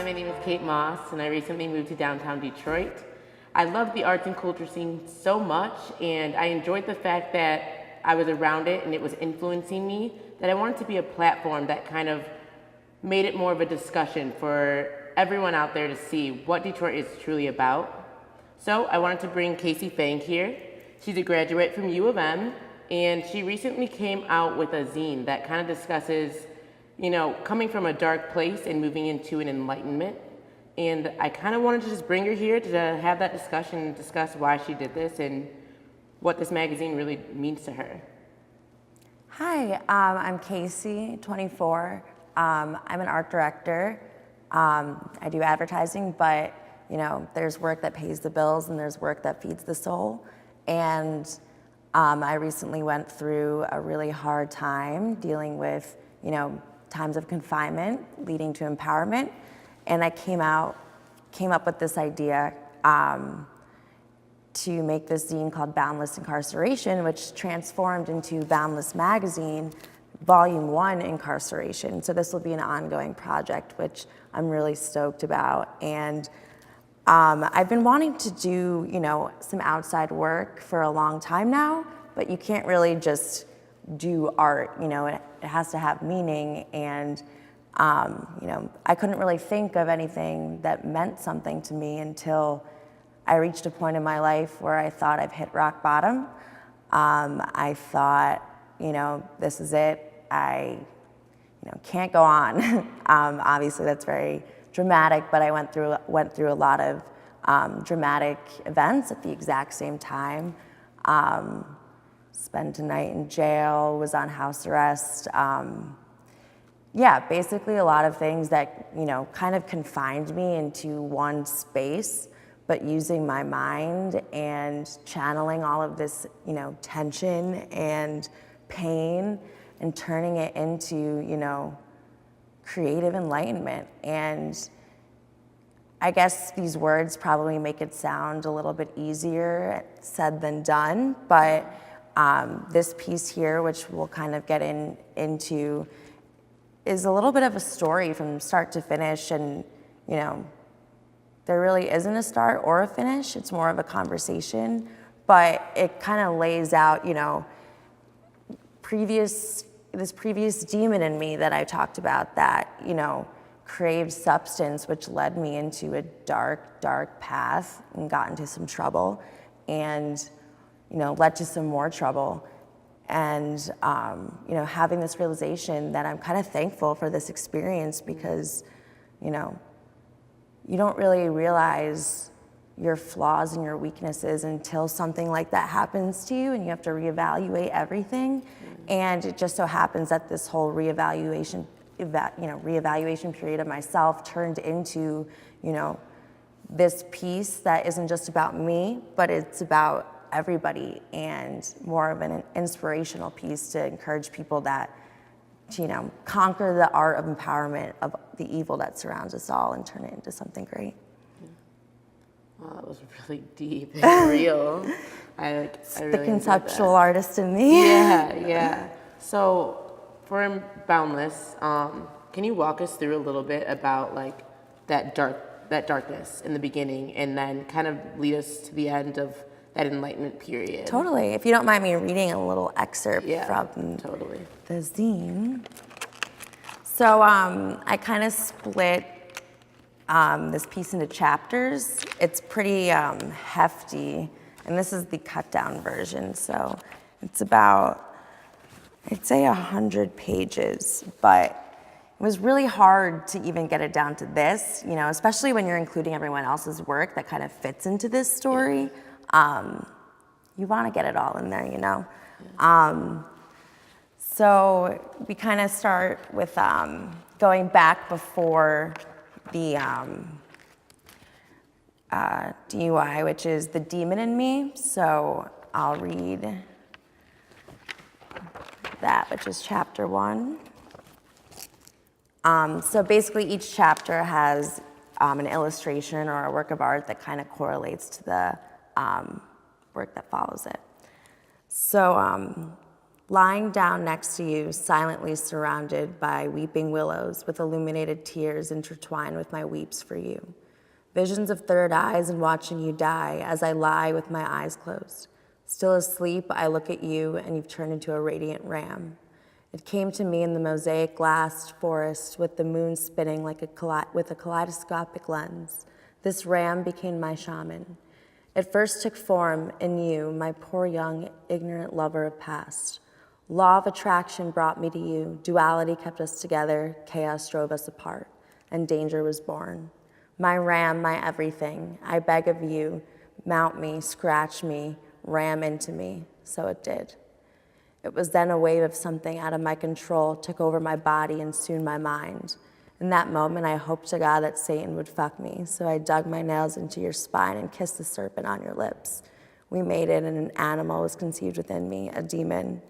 Hi, my name is Kate Moss, and I recently moved to downtown Detroit. I love the arts and culture scene so much, and I enjoyed the fact that I was around it and it was influencing me, that I wanted to be a platform that kind of made it more of a discussion for everyone out there to see what Detroit is truly about. So I wanted to bring Casey Fang here. She's a graduate from U of M, and she recently came out with a zine that kind of discusses, coming from a dark place and moving into an enlightenment. And I kind of wanted to just bring her here to have that discussion and discuss why she did this and what this magazine really means to her. Hi, I'm Casey, 24. I'm an art director. I do advertising, but there's work that pays the bills and there's work that feeds the soul. And I recently went through a really hard time dealing with, times of confinement leading to empowerment. And I came up with this idea to make this zine called Boundless Incarceration, which transformed into Boundless Magazine, Volume 1, Incarceration. So this will be an ongoing project, which I'm really stoked about. And I've been wanting to do, some outside work for a long time now, but you can't really just do art, it has to have meaning. And, I couldn't really think of anything that meant something to me until I reached a point in my life where I thought I've hit rock bottom. I thought, this is it. I, can't go on. Obviously that's very dramatic, but I went through a lot of dramatic events at the exact same time. Spent a night in jail, was on house arrest. Basically a lot of things that, kind of confined me into one space, but using my mind and channeling all of this, tension and pain and turning it into, creative enlightenment. And I guess these words probably make it sound a little bit easier said than done, but this piece here, which we'll kind of get into, is a little bit of a story from start to finish. And, there really isn't a start or a finish. It's more of a conversation, but it kind of lays out, this previous demon in me that I talked about that, craved substance, which led me into a dark, dark path and got into some trouble and, led to some more trouble. And, having this realization that I'm kind of thankful for this experience because, you don't really realize your flaws and your weaknesses until something like that happens to you and you have to reevaluate everything. And it just so happens that this whole reevaluation period of myself turned into, this piece that isn't just about me, but it's about everybody and more of an inspirational piece to encourage people that to, conquer the art of empowerment of the evil that surrounds us all and turn it into something great. Wow, that was really deep and real. I really the conceptual artist in me. Yeah. So for Boundless, can you walk us through a little bit about like that darkness in the beginning and then kind of lead us to the end of that enlightenment period? Totally. If you don't mind me reading a little excerpt from the zine. So I kind of split this piece into chapters. It's pretty hefty, and this is the cut down version. So it's about, I'd say 100 pages, but it was really hard to even get it down to this, especially when you're including everyone else's work that kind of fits into this story. You want to get it all in there, So we kind of start with going back before the DUI, which is the demon in me. So I'll read that, which is chapter 1. So basically each chapter has an illustration or a work of art that kind of correlates to the work that follows it. So Lying down next to you, silently surrounded by weeping willows with illuminated tears intertwined with my weeps for you. Visions of third eyes and watching you die as I lie with my eyes closed. Still asleep, I look at you and you've turned into a radiant ram. It came to me in the mosaic glass forest with the moon spinning like with a kaleidoscopic lens. This ram became my shaman. It first took form in you, my poor young, ignorant lover of past. Law of attraction brought me to you. Duality kept us together. Chaos drove us apart. And danger was born. My ram, my everything. I beg of you, mount me, scratch me, ram into me. So it did. It was then a wave of something out of my control took over my body and soon my mind. In that moment, I hoped to God that Satan would fuck me. So I dug my nails into your spine and kissed the serpent on your lips. We mated and an animal was conceived within me, a demon.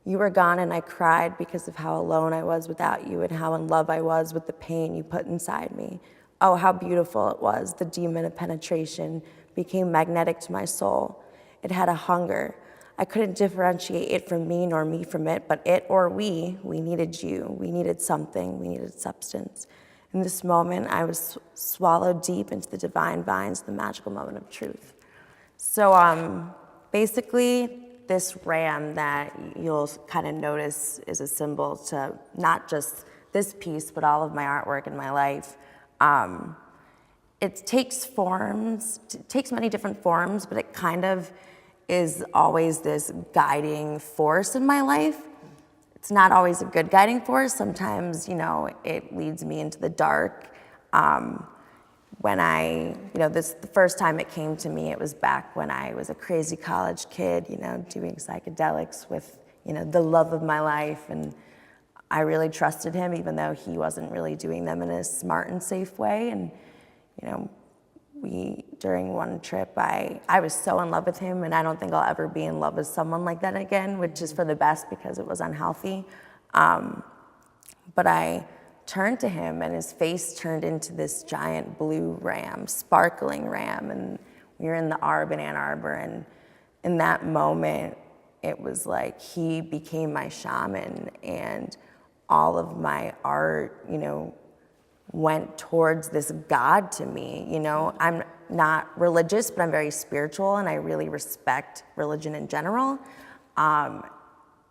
You were gone and I cried because of how alone I was without you and how in love I was with the pain you put inside me. Oh, how beautiful it was. The demon of penetration became magnetic to my soul. It had a hunger. I couldn't differentiate it from me nor me from it, but it or we needed you. We needed something. We needed substance. In this moment, I was swallowed deep into the divine vines, the magical moment of truth. So basically, this ram that you'll kind of notice is a symbol to not just this piece, but all of my artwork in my life. It takes many different forms, but it kind of is always this guiding force in my life. It's not always a good guiding force. Sometimes, it leads me into the dark. When the first time it came to me, it was back when I was a crazy college kid, doing psychedelics with, the love of my life. And I really trusted him, even though he wasn't really doing them in a smart and safe way. And, during one trip, I was so in love with him, and I don't think I'll ever be in love with someone like that again, which is for the best because it was unhealthy. But I turned to him, and his face turned into this giant blue ram, sparkling ram, and we were in the Arb in Ann Arbor, and in that moment, it was like he became my shaman, and all of my art, went towards this God to me. I'm not religious, but I'm very spiritual, and I really respect religion in general. And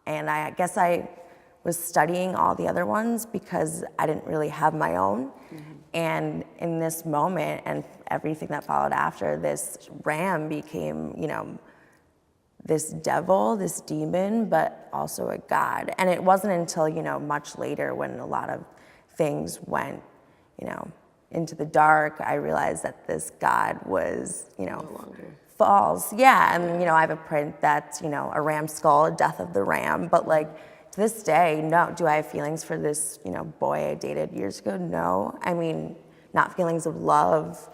I guess I was studying all the other ones because I didn't really have my own. Mm-hmm. And in this moment and everything that followed after, this ram became, this devil, this demon, but also a God. And it wasn't until, much later when a lot of things went, into the dark, I realized that this God was, no longer false. Yeah, and, I have a print that's, a ram skull, death of the ram, but to this day, no. Do I have feelings for this, boy I dated years ago? No. I mean, not feelings of love,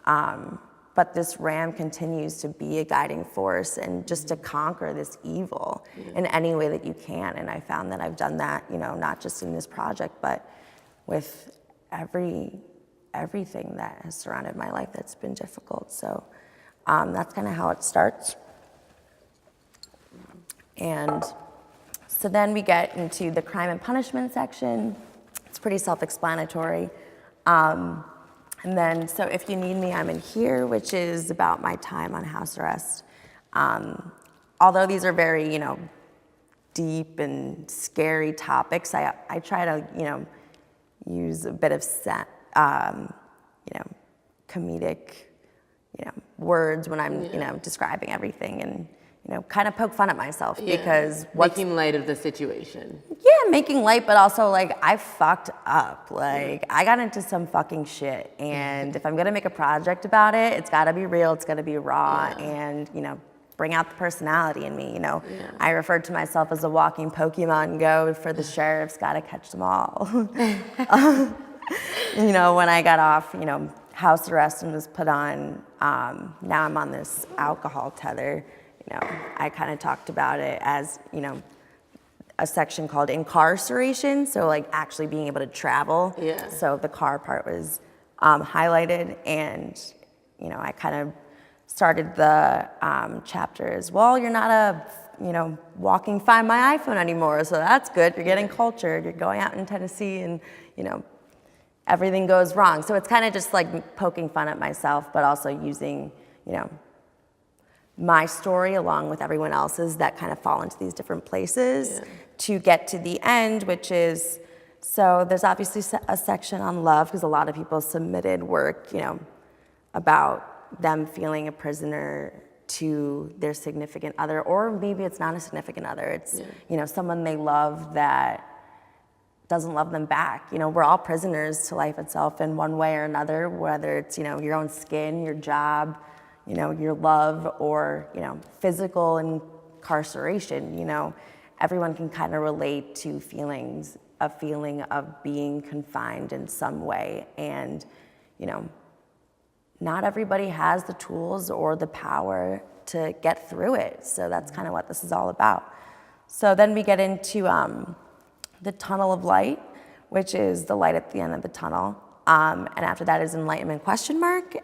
but this ram continues to be a guiding force and just to conquer this evil in any way that you can. And I found that I've done that, not just in this project, but with everything that has surrounded my life that's been difficult. So that's kind of how it starts. And so then we get into the crime and punishment section. It's pretty self-explanatory. And then, so if you need me, I'm in here, which is about my time on house arrest. Although these are very, deep and scary topics, I try to, use a bit of comedic, words when I'm, describing everything, and kind of poke fun at myself because making light of the situation. Yeah, making light, but also I fucked up. I got into some fucking shit, and if I'm gonna make a project about it, it's gotta be real, it's gotta be raw, and bring out the personality in me. I referred to myself as a walking Pokemon Go for the sheriff's, gotta catch them all. When I got off, house arrest and was put on, now I'm on this alcohol tether. I kind of talked about it as, a section called incarceration, so actually being able to travel. Yeah. So the car part was highlighted, and I kind of started the chapter as well. You're not a walking Find My iPhone anymore, so that's good. You're getting cultured. You're going out in Tennessee and, everything goes wrong. So it's kind of just like poking fun at myself, but also using, my story along with everyone else's that kind of fall into these different places to get to the end, which is, so there's obviously a section on love because a lot of people submitted work, about them feeling a prisoner to their significant other, or maybe it's not a significant other. It's, someone they love that doesn't love them back. We're all prisoners to life itself in one way or another, whether it's, your own skin, your job, your love, or, physical incarceration. Everyone can kind of relate to a feeling of being confined in some way. And, not everybody has the tools or the power to get through it. So that's kind of what this is all about. So then we get into the tunnel of light, which is the light at the end of the tunnel. And after that is enlightenment ?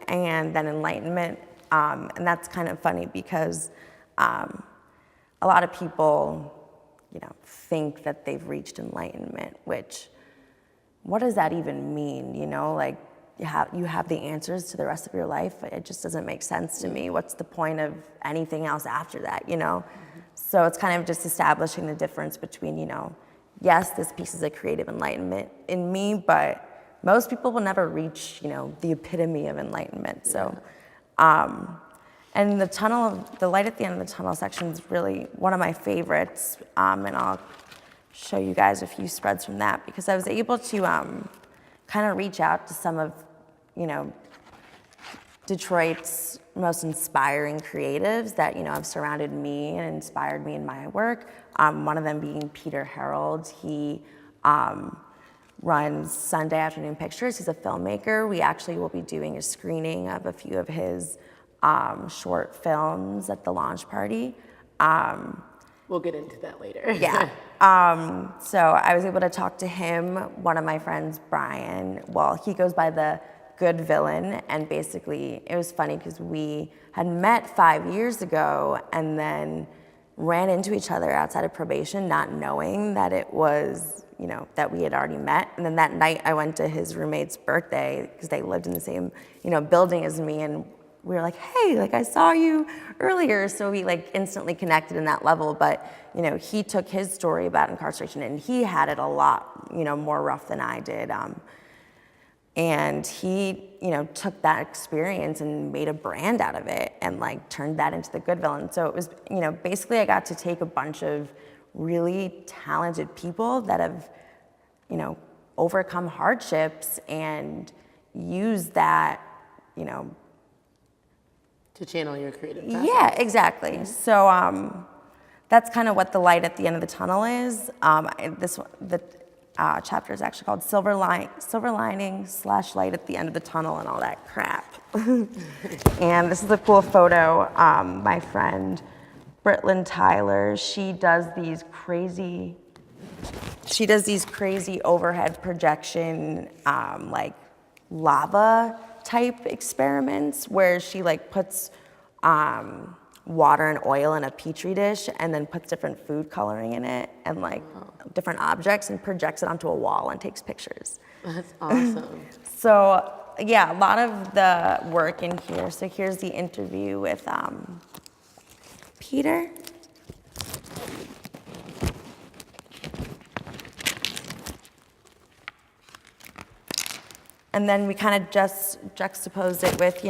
And then enlightenment. And that's kind of funny because a lot of people, think that they've reached enlightenment, which, what does that even mean? Like, you have the answers to the rest of your life. It just doesn't make sense to me. What's the point of anything else after that, So it's kind of just establishing the difference between, yes, this piece is a creative enlightenment in me, but most people will never reach, the epitome of enlightenment. So, and the light at the end of the tunnel section is really one of my favorites. And I'll show you guys a few spreads from that because I was able to kind of reach out to some of, Detroit's most inspiring creatives that, have surrounded me and inspired me in my work. One of them being Peter Harold. He runs Sunday Afternoon Pictures. He's a filmmaker. We actually will be doing a screening of a few of his short films at the launch party. We'll get into that later. Yeah. So I was able to talk to him, one of my friends, Brian. Well, he goes by the Good Villain, and basically it was funny because we had met 5 years ago and then ran into each other outside of probation, not knowing that it was, that we had already met. And then that night I went to his roommate's birthday because they lived in the same, building as me, and we were like, hey, I saw you earlier. So we instantly connected in that level. But, he took his story about incarceration and he had it a lot, more rough than I did. And he, took that experience and made a brand out of it and turned that into the Good Villain. So it was, basically I got to take a bunch of really talented people that have, overcome hardships and use that, to channel your creative process. Yeah, exactly. So that's kind of what the light at the end of the tunnel is. The chapter is actually called Silver Lining / Light at the End of the Tunnel and all that crap. And this is a cool photo. My friend Britlin Tyler, she does these crazy overhead projection, lava type experiments where she puts water and oil in a petri dish and then puts different food coloring in it and different objects and projects it onto a wall and takes pictures. That's awesome. So yeah, a lot of the work in here. So here's the interview with Peter. And then we kind of just juxtapose it with,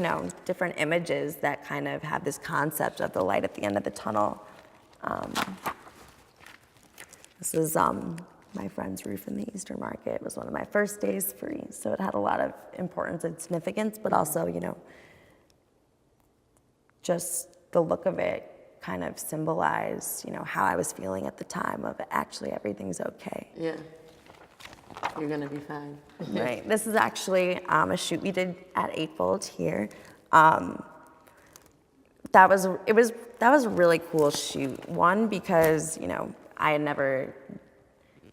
different images that kind of have this concept of the light at the end of the tunnel. This is my friend's roof in the Easter Market. It was one of my first days free, so it had a lot of importance and significance, but also, just the look of it kind of symbolized, how I was feeling at the time of actually everything's okay. Yeah. You're gonna be fine. Right. This is actually a shoot we did at Eightfold here. That was a really cool shoot. One, because I had never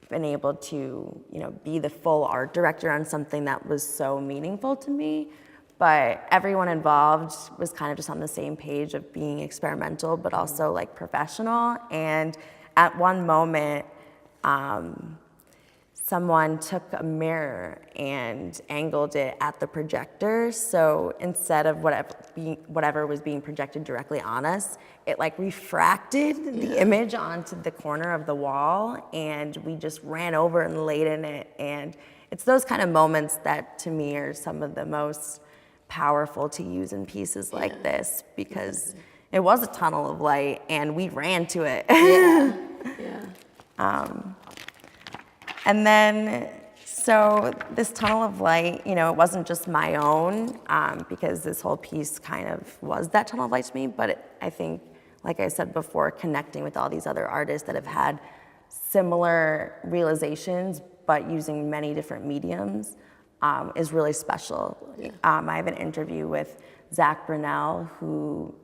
been able to be the full art director on something that was so meaningful to me. but everyone involved was kind of just on the same page of being experimental, but also like professional. And at one moment, someone took a mirror and angled it at the projector. So instead of whatever was being projected directly on us, it like refracted the image onto the corner of the wall, and we just ran over and laid in it. And it's those kind of moments that to me are some of the most powerful to use in pieces like this, because it was a tunnel of light and we ran to it. And then, so this tunnel of light, you know, it wasn't just my own, because this whole piece kind of was that tunnel of light to me, but I think, like I said before, connecting with all these other artists that have had similar realizations, but using many different mediums, is really special. I have an interview with Zach Brunel, who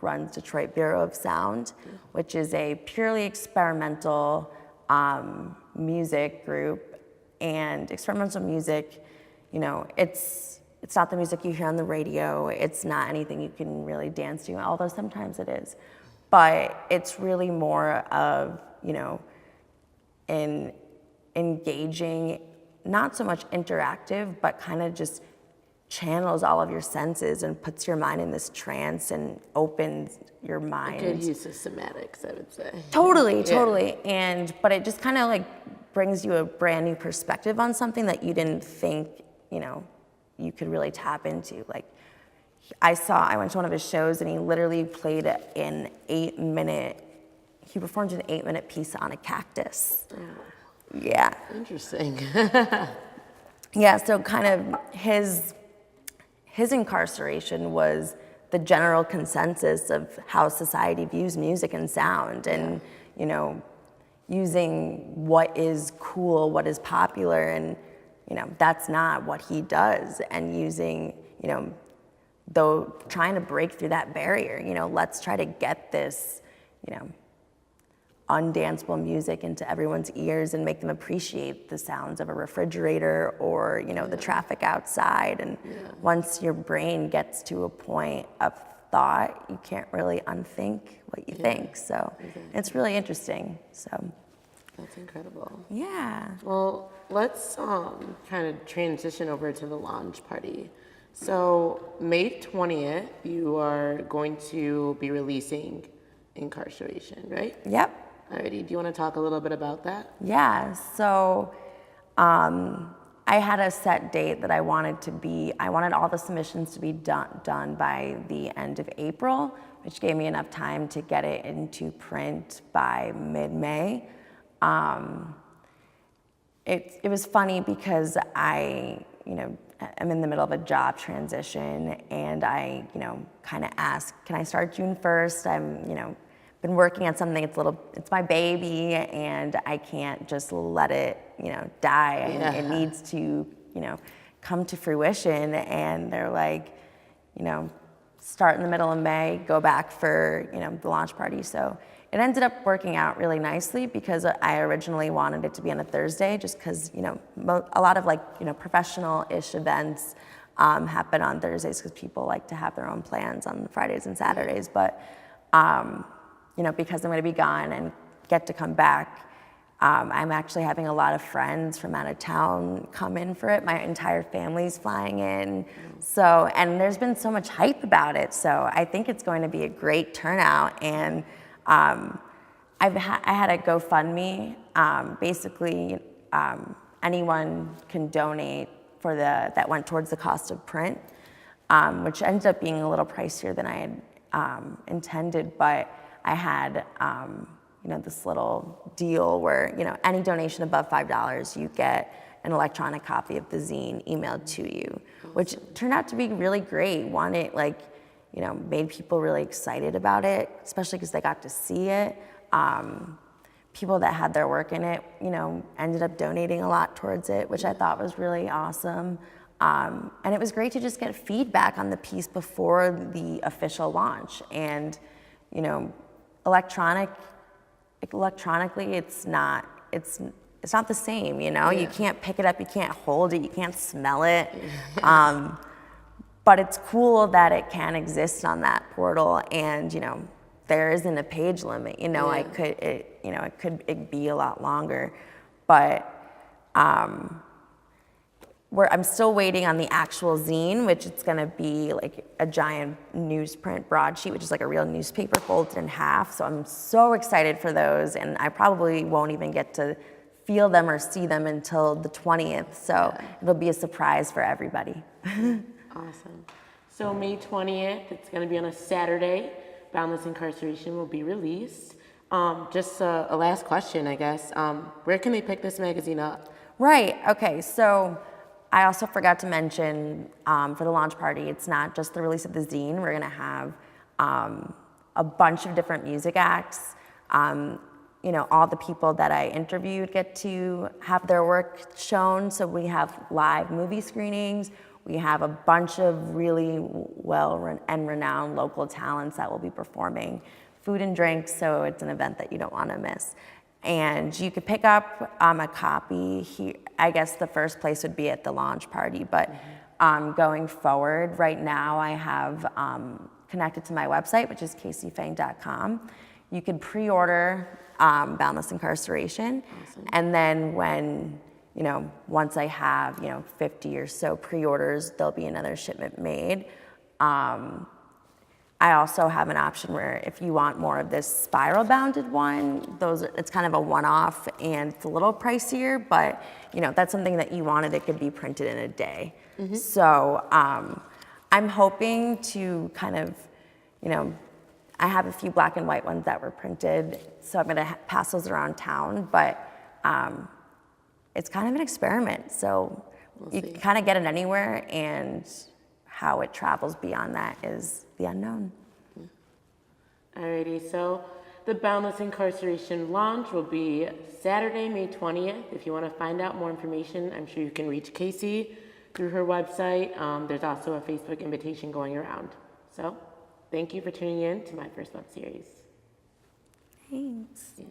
runs Detroit Bureau of Sound, which is a purely experimental music group. And experimental music, you know, it's not the music you hear on the radio. It's not anything you can really dance to, although sometimes it is. But it's really more of, you know, an engaging, not so much interactive, but kind of just channels all of your senses and puts your mind in this trance and opens your mind. A good use of somatics, I would say. Totally. But it just kind of like brings you a brand new perspective on something that you didn't think, you know, you could really tap into. Like, I went to one of his shows and he literally played he performed an 8-minute piece on a cactus. Oh. Yeah. Interesting. Yeah, so kind of his incarceration was the general consensus of how society views music and sound, and, you know, using what is cool, what is popular, and, you know, that's not what he does, and using, you know, though trying to break through that barrier, you know, let's try to get this, you know, undanceable music into everyone's ears and make them appreciate the sounds of a refrigerator or, you know, the traffic outside. And once your brain gets to a point of thought, you can't really unthink what you think. So it's really interesting. So that's incredible. Yeah. Well, let's kind of transition over to the launch party. So May 20th, you are going to be releasing Incarceration, right? Yep. Alrighty, do you want to talk a little bit about that? Yeah, so I had a set date that I wanted all the submissions to be done by the end of April, which gave me enough time to get it into print by mid-May. It was funny because I'm in the middle of a job transition, and I, you know, kind of asked, can I start June 1st? I'm, you know, been working on something, it's my baby, and I can't just let it, you know, die. It needs to, you know, come to fruition. And they're like, you know, start in the middle of May, go back for, you know, the launch party. So it ended up working out really nicely because I originally wanted it to be on a Thursday, just because, you know, a lot of, like, you know, professional-ish events happen on Thursdays because people like to have their own plans on Fridays and Saturdays. But you know, because I'm going to be gone and get to come back, I'm actually having a lot of friends from out of town come in for it. My entire family's flying in. So, and there's been so much hype about it. So I think it's going to be a great turnout. And I had a GoFundMe. Basically, anyone can donate that went towards the cost of print, which ended up being a little pricier than I had intended. But I had, you know, this little deal where, you know, any donation above $5, you get an electronic copy of the zine emailed to you, which turned out to be really great. One, it, like, you know, made people really excited about it, especially because they got to see it. People that had their work in it, you know, ended up donating a lot towards it, which I thought was really awesome. And it was great to just get feedback on the piece before the official launch. And, you know, electronically, it's not the same, you know? You can't pick it up, you can't hold it, you can't smell it. but it's cool that it can exist on that portal, and there isn't a page limit. It could be a lot longer, but I'm still waiting on the actual zine, which it's gonna be like a giant newsprint broadsheet, which is like a real newspaper folded in half. So I'm so excited for those, and I probably won't even get to feel them or see them until the 20th. So it'll be a surprise for everybody. Awesome. So May 20th, it's gonna be on a Saturday. Boundless Incarceration will be released. Just a last question, I guess. Where can they pick this magazine up? Right, okay, so I also forgot to mention for the launch party, it's not just the release of the zine. We're gonna have a bunch of different music acts. All the people that I interviewed get to have their work shown. So we have live movie screenings. We have a bunch of really well and renowned local talents that will be performing, food and drinks, so it's an event that you don't want to miss. And you could pick up a copy here. I guess the first place would be at the launch party, but going forward, right now I have connected to my website, which is caseyfang.com. You can pre-order Boundless Incarceration, and then when once I have 50 or so pre-orders, there'll be another shipment made. I also have an option where if you want more of this spiral bounded one, it's kind of a one-off and it's a little pricier, but that's something that you wanted, it could be printed in a day. So I'm hoping to kind of, I have a few black and white ones that were printed, so I'm gonna pass those around town, but it's kind of an experiment. So you can kind of get it anywhere, and how it travels beyond that is the unknown. Alrighty, so the Boundless Incarceration launch will be Saturday, May 20th. If you want to find out more information, I'm sure you can reach Casey through her website. There's also a Facebook invitation going around. So thank you for tuning in to my first web series. Thanks.